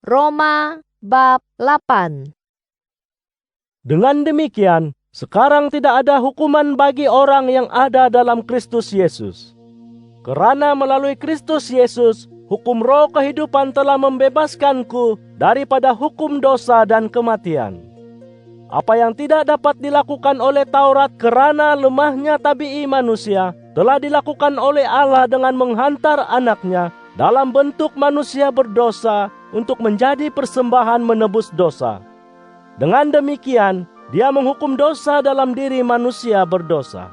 Roma bab 8. Dengan demikian, sekarang tidak ada hukuman bagi orang yang ada dalam Kristus Yesus. Karena melalui Kristus Yesus, hukum roh kehidupan telah membebaskanku daripada hukum dosa dan kematian. Apa yang tidak dapat dilakukan oleh Taurat karena lemahnya tabii manusia, telah dilakukan oleh Allah dengan menghantar anaknya dalam bentuk manusia berdosa untuk menjadi persembahan menebus dosa. Dengan demikian, Dia menghukum dosa dalam diri manusia berdosa.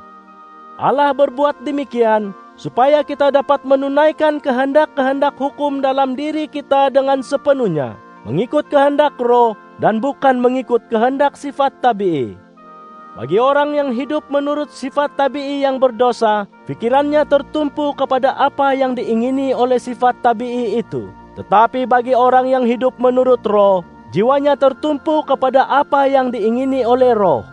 Allah berbuat demikian supaya kita dapat menunaikan kehendak-kehendak hukum dalam diri kita dengan sepenuhnya, mengikut kehendak roh dan bukan mengikut kehendak sifat tabii. Bagi orang yang hidup menurut sifat tabii yang berdosa, pikirannya tertumpu kepada apa yang diingini oleh sifat tabii itu. Tetapi bagi orang yang hidup menurut roh, jiwanya tertumpu kepada apa yang diingini oleh roh.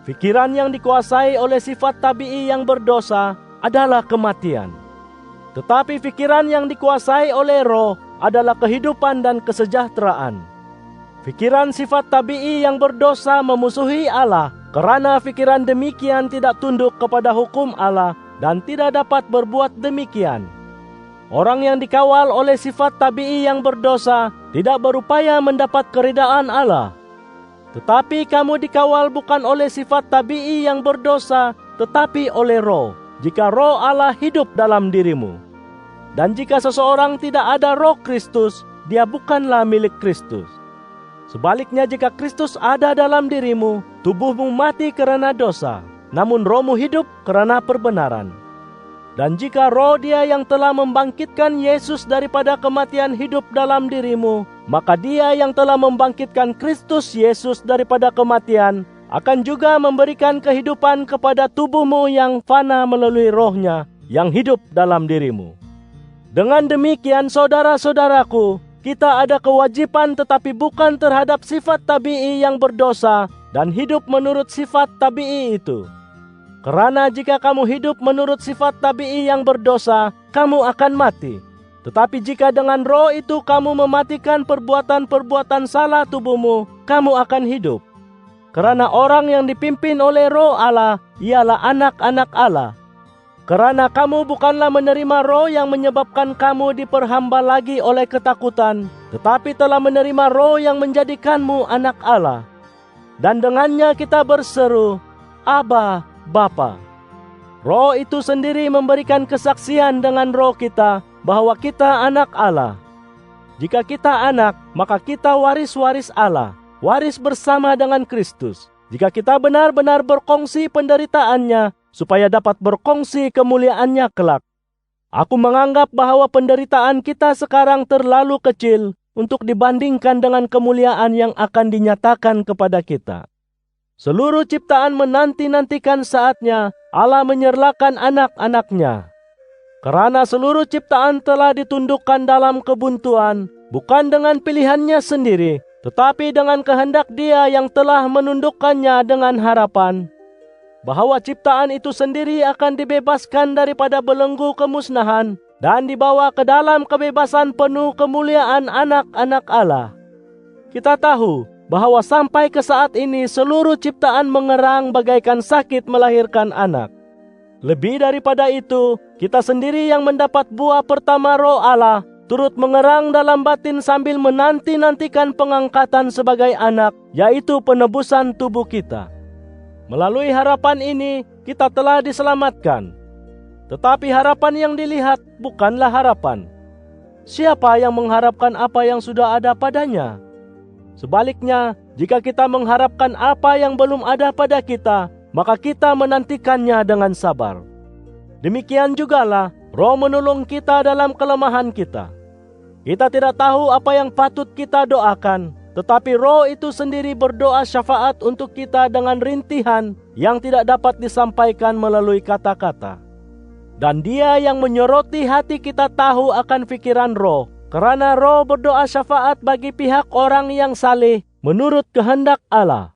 Pikiran yang dikuasai oleh sifat tabii yang berdosa adalah kematian. Tetapi pikiran yang dikuasai oleh roh adalah kehidupan dan kesejahteraan. Pikiran sifat tabii yang berdosa memusuhi Allah, karena pikiran demikian tidak tunduk kepada hukum Allah dan tidak dapat berbuat demikian. Orang yang dikawal oleh sifat tabii yang berdosa tidak berupaya mendapat keridaan Allah. Tetapi kamu dikawal bukan oleh sifat tabii yang berdosa, tetapi oleh roh, jika roh Allah hidup dalam dirimu. Dan jika seseorang tidak ada roh Kristus, dia bukanlah milik Kristus. Sebaliknya jika Kristus ada dalam dirimu, tubuhmu mati karena dosa, namun rohmu hidup karena perbenaran. Dan jika roh Dia yang telah membangkitkan Yesus daripada kematian hidup dalam dirimu, maka Dia yang telah membangkitkan Kristus Yesus daripada kematian akan juga memberikan kehidupan kepada tubuhmu yang fana melalui rohnya yang hidup dalam dirimu. Dengan demikian saudara-saudaraku, kita ada kewajiban tetapi bukan terhadap sifat tabii yang berdosa dan hidup menurut sifat tabii itu. Karena jika kamu hidup menurut sifat tabii yang berdosa, kamu akan mati. Tetapi jika dengan roh itu kamu mematikan perbuatan-perbuatan salah tubuhmu, kamu akan hidup. Karena orang yang dipimpin oleh roh Allah, ialah anak-anak Allah. Karena kamu bukanlah menerima roh yang menyebabkan kamu diperhamba lagi oleh ketakutan, tetapi telah menerima roh yang menjadikanmu anak Allah. Dan dengannya kita berseru, Aba, Bapa. Roh itu sendiri memberikan kesaksian dengan roh kita bahwa kita anak Allah. Jika kita anak, maka kita waris-waris Allah, waris bersama dengan Kristus. Jika kita benar-benar berkongsi penderitaannya, supaya dapat berkongsi kemuliaannya kelak. Aku menganggap bahwa penderitaan kita sekarang terlalu kecil untuk dibandingkan dengan kemuliaan yang akan dinyatakan kepada kita. Seluruh ciptaan menanti-nantikan saatnya Allah menyerlakan anak-anaknya. Karena seluruh ciptaan telah ditundukkan dalam kebuntuan, bukan dengan pilihannya sendiri, tetapi dengan kehendak Dia yang telah menundukkannya dengan harapan bahwa ciptaan itu sendiri akan dibebaskan daripada belenggu kemusnahan dan dibawa ke dalam kebebasan penuh kemuliaan anak-anak Allah. Kita tahu bahwa sampai ke saat ini seluruh ciptaan mengerang bagaikan sakit melahirkan anak. Lebih daripada itu, kita sendiri yang mendapat buah pertama roh Allah turut mengerang dalam batin sambil menanti-nantikan pengangkatan sebagai anak, yaitu penebusan tubuh kita. Melalui harapan ini, kita telah diselamatkan. Tetapi harapan yang dilihat bukanlah harapan. Siapa yang mengharapkan apa yang sudah ada padanya? Sebaliknya, jika kita mengharapkan apa yang belum ada pada kita, maka kita menantikannya dengan sabar. Demikian jugalah, Roh menolong kita dalam kelemahan kita. Kita tidak tahu apa yang patut kita doakan, tetapi Roh itu sendiri berdoa syafaat untuk kita dengan rintihan yang tidak dapat disampaikan melalui kata-kata. Dan Dia yang menyoroti hati kita tahu akan pikiran Roh, karena Roh berdoa syafaat bagi pihak orang yang saleh menurut kehendak Allah.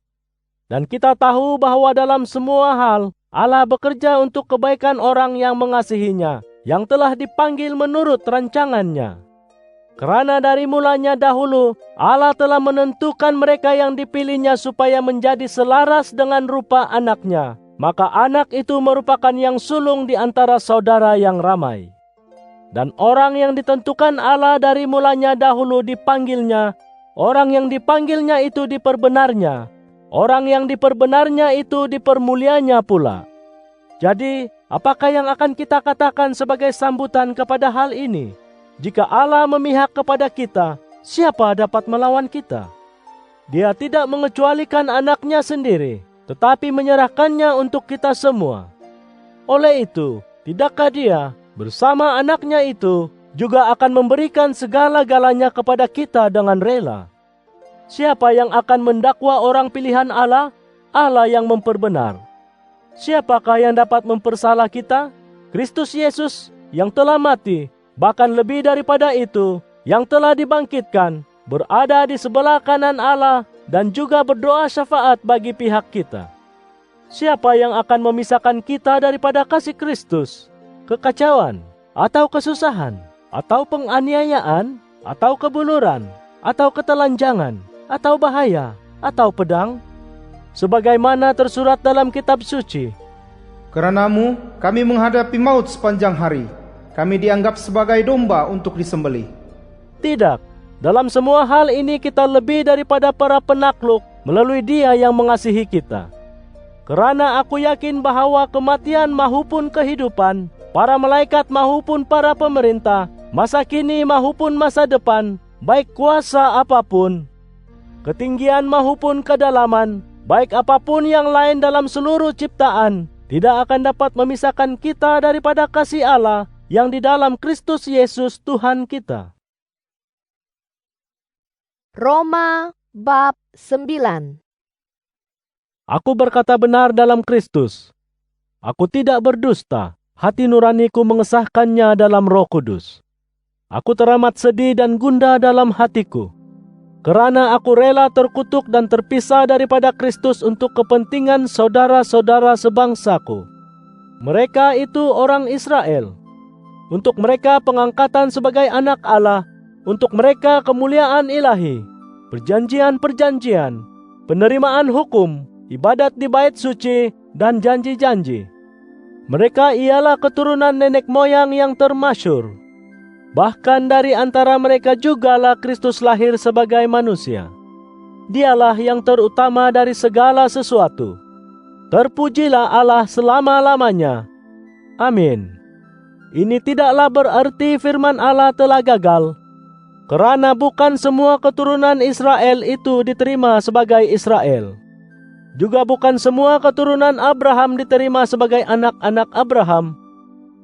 Dan kita tahu bahwa dalam semua hal Allah bekerja untuk kebaikan orang yang mengasihinya, yang telah dipanggil menurut rancangannya. Karena dari mulanya dahulu Allah telah menentukan mereka yang dipilihnya supaya menjadi selaras dengan rupa anaknya. Maka anak itu merupakan yang sulung di antara saudara yang ramai. Dan orang yang ditentukan Allah dari mulanya dahulu dipanggilnya, orang yang dipanggilnya itu diperbenarnya, orang yang diperbenarnya itu dipermulianya pula. Jadi, apakah yang akan kita katakan sebagai sambutan kepada hal ini? Jika Allah memihak kepada kita, siapa dapat melawan kita? Dia tidak mengecualikan anaknya sendiri, tetapi menyerahkannya untuk kita semua. Oleh itu, tidakkah Dia bersama anaknya itu juga akan memberikan segala-galanya kepada kita dengan rela? Siapa yang akan mendakwa orang pilihan Allah? Allah yang memperbenar. Siapakah yang dapat mempersalah kita? Kristus Yesus yang telah mati, bahkan lebih daripada itu, yang telah dibangkitkan, berada di sebelah kanan Allah dan juga berdoa syafaat bagi pihak kita. Siapa yang akan memisahkan kita daripada kasih Kristus? Kekacauan, atau kesusahan, atau penganiayaan, atau kebuluran, atau ketelanjangan, atau bahaya, atau pedang? Sebagaimana tersurat dalam kitab suci, "Karena-Mu kami menghadapi maut sepanjang hari. Kami dianggap sebagai domba untuk disembelih." Tidak, dalam semua hal ini kita lebih daripada para penakluk melalui Dia yang mengasihi kita. Karena aku yakin bahwa kematian mahupun kehidupan, para malaikat mahupun para pemerintah, masa kini mahupun masa depan, baik kuasa apapun, ketinggian mahupun kedalaman, baik apapun yang lain dalam seluruh ciptaan, tidak akan dapat memisahkan kita daripada kasih Allah yang di dalam Kristus Yesus Tuhan kita. Roma bab 9. Aku berkata benar dalam Kristus. Aku tidak berdusta. Hati nuraniku mengesahkannya dalam Roh Kudus. Aku teramat sedih dan gundah dalam hatiku, karena aku rela terkutuk dan terpisah daripada Kristus untuk kepentingan saudara-saudara sebangsaku. Mereka itu orang Israel. Untuk mereka pengangkatan sebagai anak Allah, untuk mereka kemuliaan ilahi, perjanjian-perjanjian, penerimaan hukum, ibadat di bait suci, dan janji-janji. Mereka ialah keturunan nenek moyang yang termasyur. Bahkan dari antara mereka jugalah Kristus lahir sebagai manusia. Dialah yang terutama dari segala sesuatu. Terpujilah Allah selama-lamanya. Amin. Ini tidaklah berarti firman Allah telah gagal, karena bukan semua keturunan Israel itu diterima sebagai Israel. Juga bukan semua keturunan Abraham diterima sebagai anak-anak Abraham.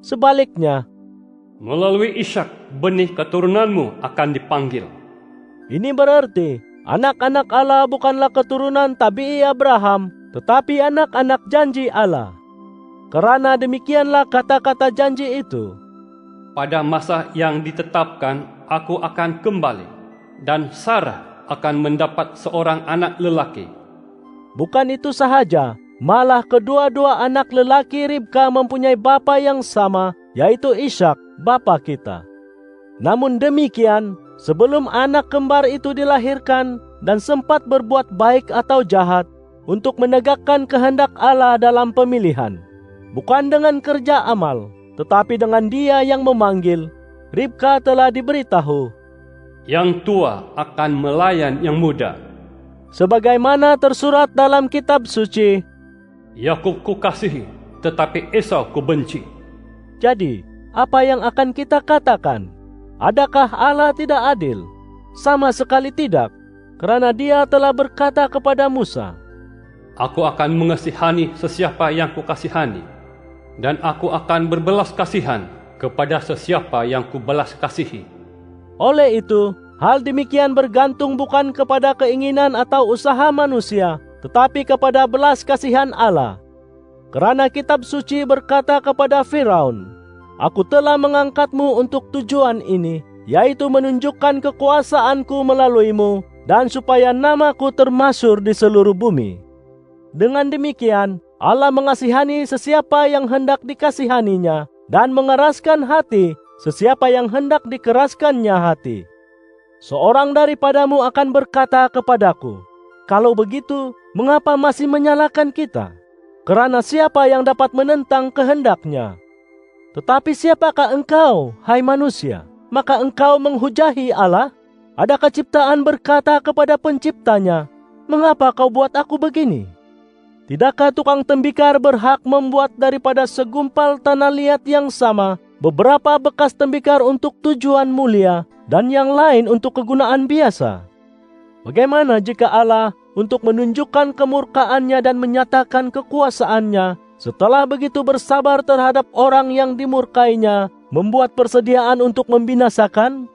Sebaliknya, melalui Ishak, benih keturunanmu akan dipanggil. Ini berarti anak-anak Allah bukanlah keturunan tabi'i Abraham, tetapi anak-anak janji Allah. Karena demikianlah kata-kata janji itu. Pada masa yang ditetapkan, aku akan kembali, dan Sarah akan mendapat seorang anak lelaki. Bukan itu sahaja, malah kedua-dua anak lelaki Ribka mempunyai bapa yang sama, yaitu Ishak, bapa kita. Namun demikian, sebelum anak kembar itu dilahirkan dan sempat berbuat baik atau jahat, untuk menegakkan kehendak Allah dalam pemilihan, bukan dengan kerja amal, tetapi dengan Dia yang memanggil, Ribka telah diberitahu, yang tua akan melayan yang muda. Sebagaimana tersurat dalam kitab suci, Yakub kukasihi, tetapi Esau kubenci. Jadi, apa yang akan kita katakan? Adakah Allah tidak adil? Sama sekali tidak, karena Dia telah berkata kepada Musa, Aku akan mengasihani sesiapa yang kukasihani, dan aku akan berbelas kasihan kepada sesiapa yang kubelas kasihi. Oleh itu, hal demikian bergantung bukan kepada keinginan atau usaha manusia, tetapi kepada belas kasihan Allah. Karena kitab suci berkata kepada Firaun, Aku telah mengangkatmu untuk tujuan ini, yaitu menunjukkan kekuasaanku melaluimu, dan supaya namaku termasyhur di seluruh bumi. Dengan demikian, Allah mengasihani sesiapa yang hendak dikasihaninya, dan mengeraskan hati sesiapa yang hendak dikeraskannya hati. seorang daripadamu akan berkata kepadaku, "Kalau begitu, mengapa masih menyalahkan kita? Karena siapa yang dapat menentang kehendaknya? Tetapi siapakah engkau, hai manusia? Maka engkau menghujahi Allah? Adakah ciptaan berkata kepada penciptanya, 'Mengapa kau buat aku begini?' Tidakkah tukang tembikar berhak membuat daripada segumpal tanah liat yang sama beberapa bekas tembikar untuk tujuan mulia dan yang lain untuk kegunaan biasa? Bagaimana jika Allah untuk menunjukkan kemurkaannya dan menyatakan kekuasaannya setelah begitu bersabar terhadap orang yang dimurkainya membuat persediaan untuk membinasakan?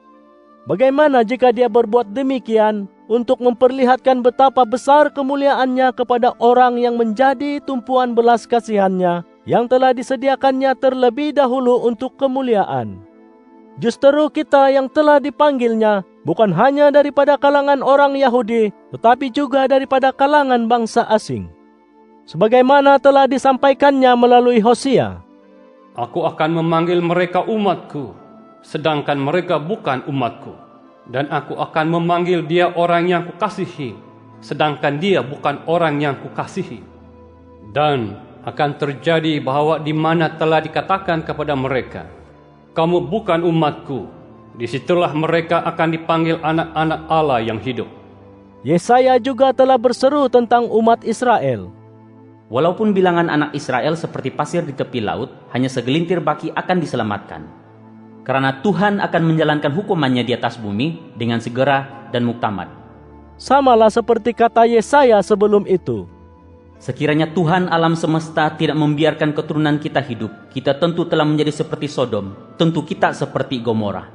Bagaimana jika dia berbuat demikian untuk memperlihatkan betapa besar kemuliaannya kepada orang yang menjadi tumpuan belas kasihannya yang telah disediakannya terlebih dahulu untuk kemuliaan? Justru kita yang telah dipanggilnya bukan hanya daripada kalangan orang Yahudi, tetapi juga daripada kalangan bangsa asing. Sebagaimana telah disampaikannya melalui Hosea, Aku akan memanggil mereka umatku, sedangkan mereka bukan umatku. Dan aku akan memanggil dia orang yang kukasihi, sedangkan dia bukan orang yang kukasihi. Dan akan terjadi bahwa di mana telah dikatakan kepada mereka, kamu bukan umatku, disitulah mereka akan dipanggil anak-anak Allah yang hidup. Yesaya juga telah berseru tentang umat Israel. Walaupun bilangan anak Israel seperti pasir di tepi laut, hanya segelintir baki akan diselamatkan. Karena Tuhan akan menjalankan hukumannya di atas bumi dengan segera dan muktamad. Samalah seperti kata Yesaya sebelum itu. Sekiranya Tuhan alam semesta tidak membiarkan keturunan kita hidup, kita tentu telah menjadi seperti Sodom, tentu kita seperti Gomora.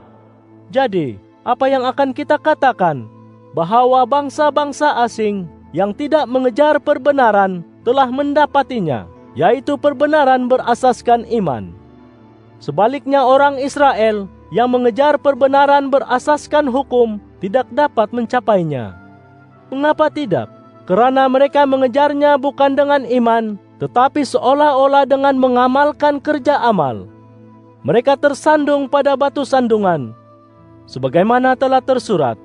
Jadi, apa yang akan kita katakan? Bahwa bangsa-bangsa asing yang tidak mengejar perbenaran telah mendapatinya, yaitu perbenaran berasaskan iman. Sebaliknya orang Israel yang mengejar perbenaran berasaskan hukum tidak dapat mencapainya. Mengapa tidak? Karena mereka mengejarnya bukan dengan iman, tetapi seolah-olah dengan mengamalkan kerja amal. Mereka tersandung pada batu sandungan. Sebagaimana telah tersurat,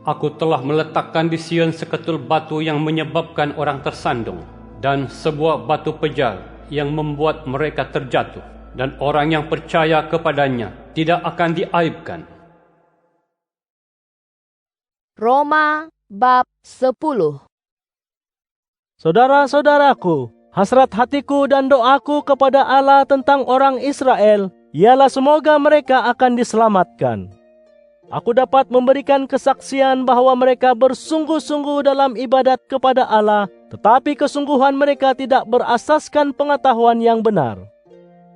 Aku telah meletakkan di Sion seketul batu yang menyebabkan orang tersandung, dan sebuah batu pejal yang membuat mereka terjatuh. Dan orang yang percaya kepadanya tidak akan diaibkan. Roma bab 10. Saudara-saudaraku, hasrat hatiku dan doaku kepada Allah tentang orang Israel ialah semoga mereka akan diselamatkan. Aku dapat memberikan kesaksian bahwa mereka bersungguh-sungguh dalam ibadat kepada Allah, tetapi kesungguhan mereka tidak berasaskan pengetahuan yang benar.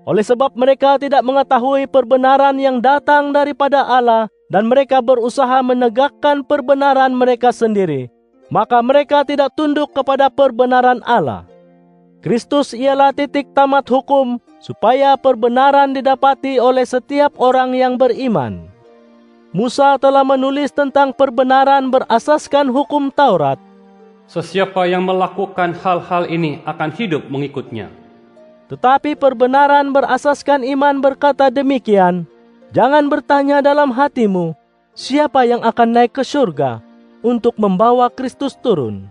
Oleh sebab mereka tidak mengetahui perbenaran yang datang daripada Allah dan mereka berusaha menegakkan perbenaran mereka sendiri, maka mereka tidak tunduk kepada perbenaran Allah. Kristus ialah titik tamat hukum supaya perbenaran didapati oleh setiap orang yang beriman. Musa telah menulis tentang perbenaran berasaskan hukum Taurat. Sesiapa yang melakukan hal-hal ini akan hidup mengikutnya. Tetapi perbenaran berasaskan iman berkata demikian, jangan bertanya dalam hatimu, siapa yang akan naik ke surga untuk membawa Kristus turun?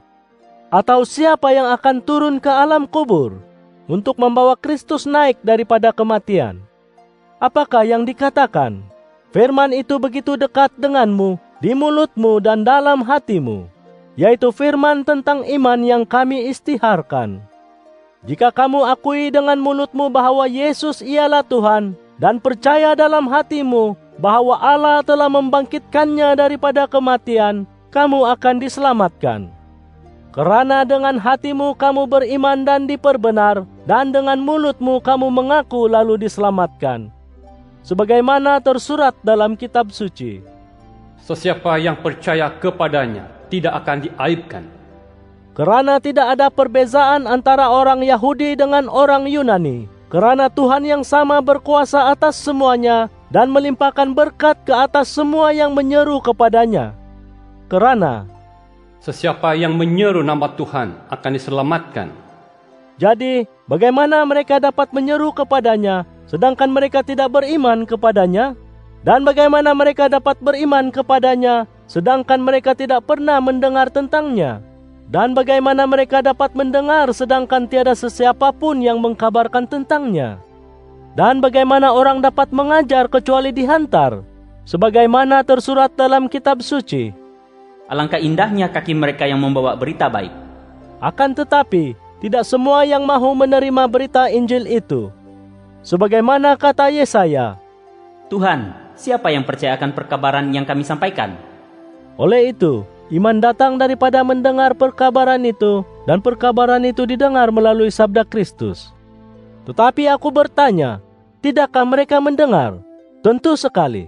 Atau siapa yang akan turun ke alam kubur untuk membawa Kristus naik daripada kematian? Apakah yang dikatakan? Firman itu begitu dekat denganmu, di mulutmu dan dalam hatimu, yaitu firman tentang iman yang kami istiharkan. Jika kamu akui dengan mulutmu bahwa Yesus ialah Tuhan dan percaya dalam hatimu bahwa Allah telah membangkitkannya daripada kematian, kamu akan diselamatkan. Karena dengan hatimu kamu beriman dan diperbenar, dan dengan mulutmu kamu mengaku lalu diselamatkan. Sebagaimana tersurat dalam kitab suci, Sesiapa yang percaya kepadanya tidak akan diaibkan. Karena tidak ada perbezaan antara orang Yahudi dengan orang Yunani, karena Tuhan yang sama berkuasa atas semuanya dan melimpahkan berkat ke atas semua yang menyeru kepadanya. Karena Sesiapa yang menyeru nama Tuhan akan diselamatkan. jadi, bagaimana mereka dapat menyeru kepadanya sedangkan mereka tidak beriman kepadanya? Dan bagaimana mereka dapat beriman kepadanya, sedangkan mereka tidak pernah mendengar tentangnya? Dan bagaimana mereka dapat mendengar, sedangkan tiada sesiapa pun yang mengkabarkan tentangnya? Dan bagaimana orang dapat mengajar kecuali dihantar? Sebagaimana tersurat dalam kitab suci, Alangkah indahnya kaki mereka yang membawa berita baik. akan tetapi tidak semua yang mahu menerima berita Injil itu. Sebagaimana kata Yesaya, Tuhan, siapa yang percaya akan perkabaran yang kami sampaikan? oleh itu, iman datang daripada mendengar perkabaran itu, dan perkabaran itu didengar melalui sabda Kristus. Tetapi aku bertanya, tidakkah mereka mendengar? Tentu sekali.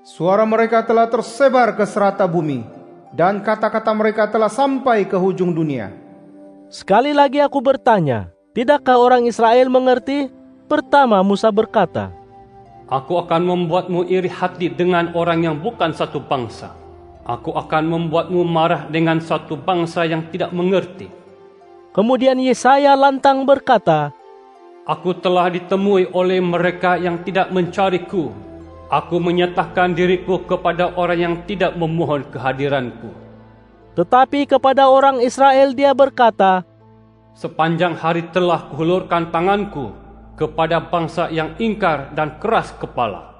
Suara mereka telah tersebar ke serata bumi, dan kata-kata mereka telah sampai ke hujung dunia. Sekali lagi aku bertanya, tidakkah orang Israel mengerti? Pertama Musa berkata, Aku akan membuatmu iri hati dengan orang yang bukan satu bangsa. Aku akan membuatmu marah dengan satu bangsa yang tidak mengerti. kemudian Yesaya lantang berkata, Aku telah ditemui oleh mereka yang tidak mencariku. Aku menyatakan diriku kepada orang yang tidak memohon kehadiranku. tetapi kepada orang Israel dia berkata, Sepanjang hari telah kuhulurkan tanganku kepada bangsa yang ingkar dan keras kepala.